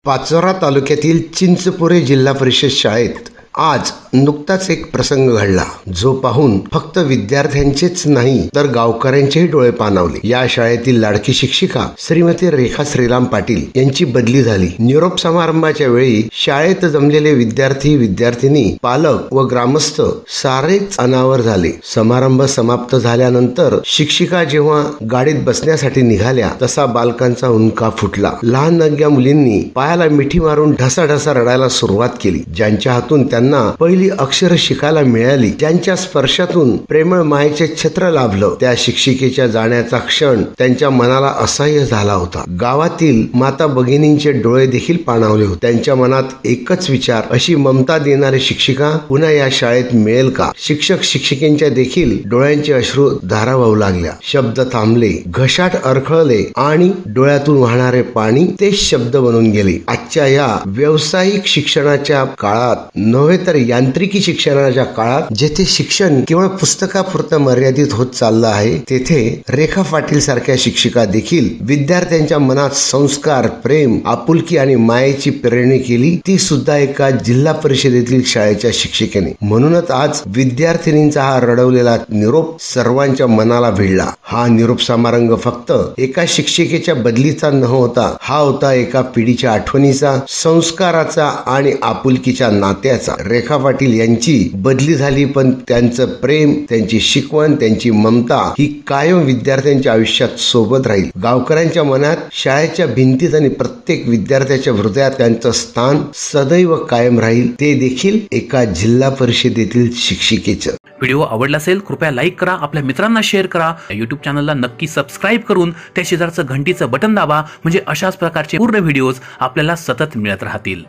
पाचोरा तालुक्यातील चिंचपुरे जिल्हा परिषद शाळेत आज नुकताच एक प्रसंग घडला, जो पाहून फक्त विद्यार्थ्यांचेच नाही तर गावकऱ्यांचेही डोळे पाणावले। या शाळेतील लाडकी शिक्षिका श्रीमती रेखा श्रीराम पाटील यांची बदली झाली। निरोप समारंभाच्या वेळी शाळेत जमलेले विद्यार्थी, विद्यार्थिनी, पालक व ग्रामस्थ सारेच अनावर झाले। समारंभ समाप्त झाल्यानंतर शिक्षिका जेव्हा गाडीत बसण्यासाठी निघाल्या तसा बालकांचा हुंदका फुटला। लहान नंग्या मुलींनी पायाला मिठी मारून ढसाढसा रडायला सुरुवात केली। ज्यांच्या हातून त्यांना पहिली अक्षर शिकायला मिळाली, ज्यांच्या स्पर्शातून प्रेमळ मायेचे छत्र लाभलं, त्या शिक्षिकेच्या जाण्याचा क्षण त्यांच्या मनाला असह्य झाला होता। गावातील माता भगिनींचे डोळे देखील पाणावले होते। त्यांच्या मनात एकच विचार, अशी ममता देणारी शिक्षिका पुन्हा या शाळेत मिळेल का? शिक्षक शिक्षिकेंच्या देखील डोळ्यांचे अश्रू धारा वाहू लागल्या। शब्द थांबले, घशाट अडखळले आणि डोळ्यातून वाहणारे पाणी तेच शब्द बनून गेले। आजच्या या व्यावसायिक शिक्षणाच्या काळात नव्हे तर यांत्रिकी शिक्षणाच्या काळात जेथे शिक्षण केवळ पुस्तकापुरतं मर्यादित होत चाललं आहे, तेथे रेखा पाटील सारख्या शिक्षिका देखील विद्यार्थ्यांच्या मनात संस्कार, प्रेम, आपुलकी आणि मायेची प्रेरणा केली, ती सुद्धा एका जिल्हा परिषदेतील शाळेच्या शिक्षिकेने। म्हणूनच आज विद्यार्थिनींचा हा रडवलेला निरोप सर्वांच्या मनाला भिडला। हा निरोप समारंभ फक्त एका शिक्षिकेच्या बदलीचा न होता, हा होता एका पिढीच्या आठवणीचा, संस्काराचा आणि आपुलकीच्या नात्याचा। रेखा पाटील यांची बदली झाली, पण त्यांचं प्रेम, त्यांची शिकवण, त्यांची ममता ही कायम विद्यार्थ्यांच्या आयुष्यात सोबत राहील। गावकऱ्यांच्या मनात, शाळेच्या भिंतीत आणि प्रत्येक विद्यार्थ्याच्या हृदयात त्यांचं स्थान सदैव कायम राहील, ते देखील एका जिल्हा परिषदेतील शिक्षिकेचं। व्हिडिओ आवडला असेल कृपया लाईक करा, आपल्या मित्रांना शेअर करा, YouTube चॅनलला नक्की सबस्क्राईब करून त्या शेजारचं घंटीचं बटन दाबा, म्हणजे अशाच प्रकारचे पूर्ण व्हिडिओज आपल्याला सतत मिळत राहतील।